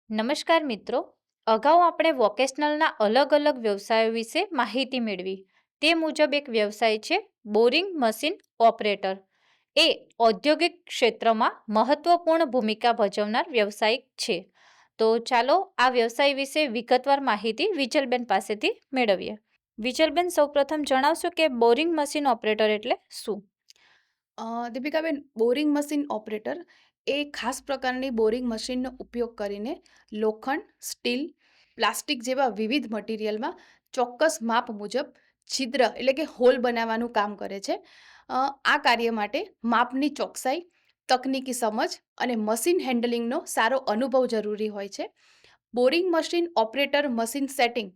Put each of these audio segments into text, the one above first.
નમસ્કાર મિત્રો. અગાઉ આપણે વોકેશનલના અલગ અલગ વ્યવસાયો વિશે માહિતી મેળવી. તે મુજબ એક વ્યવસાય છે બોરિંગ મશીન ઓપરેટર. એ ઔદ્યોગિક ક્ષેત્રમાં મહત્વપૂર્ણ ભૂમિકા ભજવનાર વ્યવસાયિક છે. તો ચાલો આ વ્યવસાય વિશે વિગતવાર માહિતી વિચલબેન પાસેથી મેળવીએ. વિચલબેન, સૌપ્રથમ જણાવશો કે બોરિંગ મશીન ઓપરેટર એટલે શું? દીપિકાબેન, બોરિંગ મશીન ઓપરેટર એ ખાસ પ્રકારની બોરિંગ મશીનનો ઉપયોગ કરીને લોખંડ, સ્ટીલ, પ્લાસ્ટિક જેવા વિવિધ મટીરિયલમાં ચોક્કસ માપ મુજબ છિદ્ર એટલે કે હોલ બનાવવાનું કામ કરે છે. આ કાર્ય માટે માપની ચોકસાઈ, તકનીકી સમજ અને મશીન હેન્ડલિંગનો સારો અનુભવ જરૂરી હોય છે. Boring machine operator machine setting,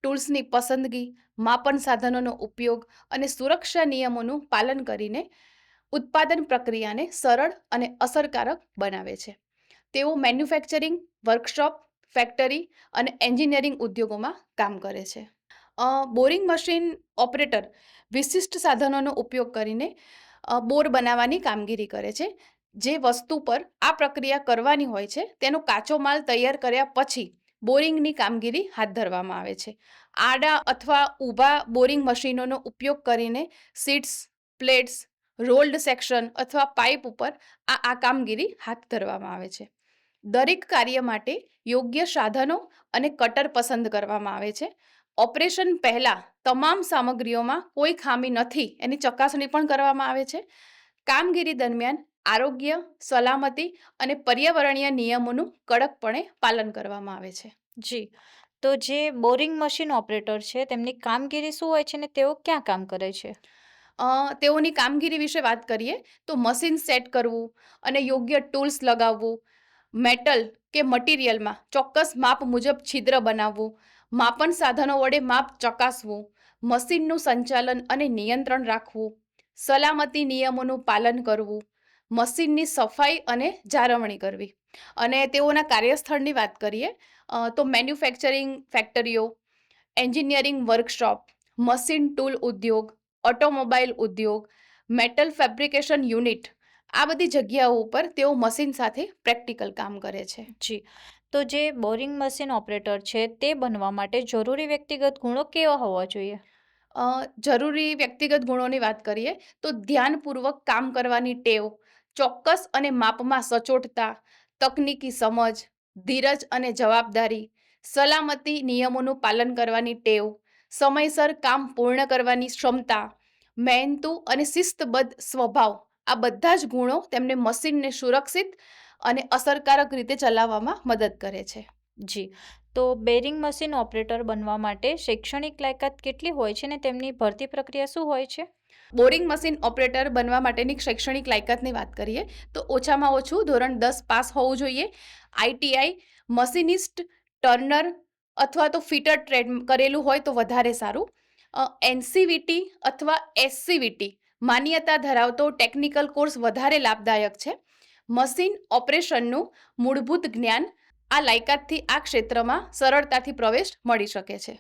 ટૂલ્સની પસંદગી, માપન સાધનોનો ઉપયોગ અને સુરક્ષા નિયમોનું પાલન કરીને ઉત્પાદન પ્રક્રિયાને સરળ અને અસરકારક બનાવે છે. તેઓ મેન્યુફેક્ચરિંગ, વર્કશોપ, ફેક્ટરી અને એન્જિનિયરિંગ ઉદ્યોગોમાં કામ કરે છે. બોરિંગ મશીન ઓપરેટર વિશિષ્ટ સાધનોનો ઉપયોગ કરીને બોર બનાવવાની કામગીરી કરે છે. જે વસ્તુ પર આ પ્રક્રિયા કરવાની હોય છે તેનો કાચો માલ તૈયાર કર્યા પછી બોરિંગની કામગીરી હાથ ધરવામાં આવે છે. આડા અથવા ઊભા બોરિંગ મશીનોનો ઉપયોગ કરીને સીટ્સ, પ્લેટ્સ, રોલ્ડ સેક્શન અથવા પાઇપ ઉપર આ કામગીરી હાથ ધરવામાં આવે છે. દરેક કાર્ય માટે યોગ્ય સાધનો અને કટર પસંદ કરવામાં આવે છે. ઓપરેશન પહેલાં તમામ સામગ્રીઓમાં કોઈ ખામી નથી એની ચકાસણી પણ કરવામાં આવે છે. કામગીરી દરમિયાન આરોગ્ય, સલામતી અને પર્યાવરણીય નિયમોનું કડકપણે પાલન કરવામાં આવે છે. જી. તો જે બોરિંગ મશીન ઓપરેટર છે તેમની કામગીરી શું હોય છે ને તેઓ ક્યાં કામ કરે છે? તેઓની કામગીરી વિશે વાત કરીએ તો મશીન સેટ કરવું અને યોગ્ય ટૂલ્સ લગાવવું, મેટલ કે મટીરિયલમાં ચોક્કસ માપ મુજબ છિદ્ર બનાવવું, માપન સાધનો વડે માપ ચકાસવું, મશીનનું સંચાલન અને નિયંત્રણ રાખવું, સલામતી નિયમોનું પાલન કરવું, મશીનની સફાઈ અને જાળવણી કરવી. અને તેઓના કાર્યસ્થળની વાત કરીએ તો મેન્યુફેક્ચરિંગ ફેક્ટરીઓ, એન્જિનિયરિંગ વર્કશોપ, મશીન ટૂલ ઉદ્યોગ, ઓટોમોબાઈલ ઉદ્યોગ, મેટલ ફેબ્રિકેશન યુનિટ, આ બધી જગ્યાઓ ઉપર તેઓ મશીન સાથે પ્રેક્ટિકલ કામ કરે છે. જી. તો જે બોરિંગ મશીન ઓપરેટર છે તે બનવા માટે જરૂરી વ્યક્તિગત ગુણો કેવા હોવા જોઈએ? જરૂરી વ્યક્તિગત ગુણોની વાત કરીએ તો ધ્યાનપૂર્વક કામ કરવાની ટેવ, ચોક્કસ અને માપમાં સચોટતા, તકનીકી સમજ, ધીરજ અને જવાબદારી, સલામતી નિયમોનું પાલન કરવાની ટેવ, સમયસર કામ પૂર્ણ કરવાની ક્ષમતા, મહેનતુ અને શિસ્તબદ્ધ સ્વભાવ, આ બધા જ ગુણો તેમને મશીનને સુરક્ષિત અને અસરકારક રીતે ચલાવવામાં મદદ કરે છે. જી. તો બેરિંગ મશીન ઓપરેટર બનવા માટે શૈક્ષણિક લાયકાત કેટલી હોય છે ને તેમની ભરતી પ્રક્રિયા શું હોય છે? બોરિંગ મશીન ઓપરેટર બનવા માટેની શૈક્ષણિક લાયકાતની વાત કરીએ તો ઓછામાં ઓછું ધોરણ 10 પાસ હોવું જોઈએ. આઈટીઆઈ, મશીનિસ્ટ, ટર્નર અથવા તો ફિટર ટ્રેડ કરેલું હોય તો વધારે સારું. એનસીવીટી અથવા એસસીવીટી માન્યતા ધરાવતો ટેકનિકલ કોર્સ વધારે લાભદાયક છે. મશીન ઓપરેશનનું મૂળભૂત જ્ઞાન આ લાયકાતથી આ ક્ષેત્રમાં સરળતાથી પ્રવેશ મળી શકે છે.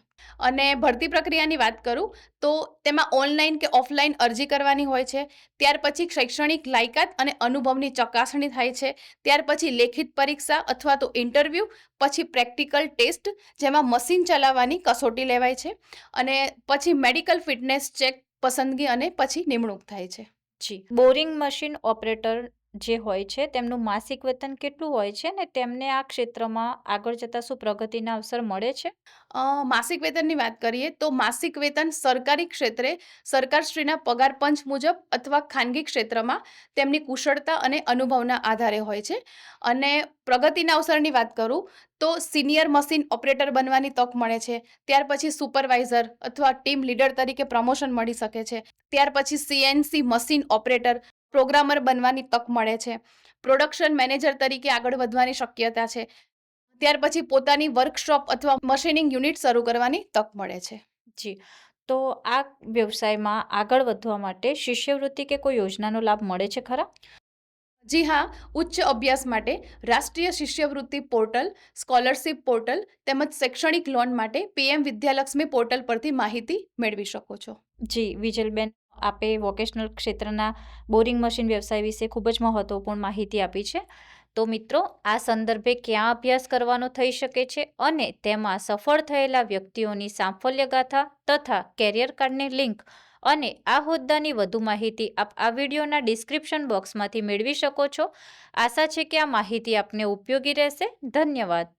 અને ભરતી પ્રક્રિયાની વાત કરું તો તેમાં ઓનલાઈન કે ઓફલાઈન અરજી કરવાની હોય છે. ત્યાર પછી શૈક્ષણિક લાયકાત અને અનુભવની ચકાસણી થાય છે. ત્યાર પછી લેખિત પરીક્ષા અથવા તો ઇન્ટરવ્યૂ, પછી પ્રેક્ટિકલ ટેસ્ટ જેમાં મશીન ચલાવવાની કસોટી લેવાય છે અને પછી મેડિકલ ફિટનેસ ચેક, પસંદગી અને પછી નિમણૂક થાય છે. જી. બોરિંગ મશીન ઓપરેટર જે હોય છે તેમનું માસિક વેતન કેટલું હોય છે ને તેમને આ ક્ષેત્રમાં આગળ જતા શું પ્રગતિના અવસર મળે છે? માસિક વેતનની વાત કરીએ તો માસિક વેતન સરકારી ક્ષેત્રે સરકારશ્રીના પગાર પંચ મુજબ અથવા ખાનગી ક્ષેત્રમાં તેમની કુશળતા અને અનુભવના આધારે હોય છે. અને પ્રગતિના અવસરની વાત કરું તો સિનિયર મશીન ઓપરેટર બનવાની તક મળે છે. ત્યાર પછી સુપરવાઇઝર અથવા ટીમ લીડર તરીકે પ્રમોશન મળી શકે છે. ત્યાર પછી સીએનસી મશીન ઓપરેટર, પ્રોગ્રામર બનવાની તક મળે છે. પ્રોડક્શન મેનેજર તરીકે આગળ વધવાની શક્યતા છે. ત્યાર પછી પોતાની વર્કશોપ અથવા મશીનિંગ યુનિટ શરૂ કરવાની તક મળે છે. જી. તો આ વ્યવસાયમાં આગળ વધવા માટે શિષ્યવૃત્તિ કે કોઈ યોજનાનો લાભ મળે છે ખરા? જી હા, ઉચ્ચ અભ્યાસ માટે રાષ્ટ્રીય શિષ્યવૃત્તિ પોર્ટલ, સ્કોલરશિપ પોર્ટલ તેમજ શૈક્ષણિક લોન માટે પીએમ વિદ્યાલક્ષ્મી પોર્ટલ પરથી માહિતી મેળવી શકો છો. જી. વિજલબેન, આપે વોકેશનલ ક્ષેત્રના બોરિંગ મશીન વ્યવસાય વિશે ખૂબ જ મહત્વપૂર્ણ માહિતી આપી છે. તો મિત્રો, આ સંદર્ભે ક્યાં અભ્યાસ કરવાનો થઈ શકે છે અને તેમાં સફળ થયેલા વ્યક્તિઓની સાફલ્યગાથા તથા કેરિયર કાર્ડની લિંક અને આ હોદ્દાની વધુ માહિતી આપ આ વિડીયોના ડિસ્ક્રિપ્શન બોક્સમાંથી મેળવી શકો છો. આશા છે કે આ માહિતી આપને ઉપયોગી રહેશે. ધન્યવાદ.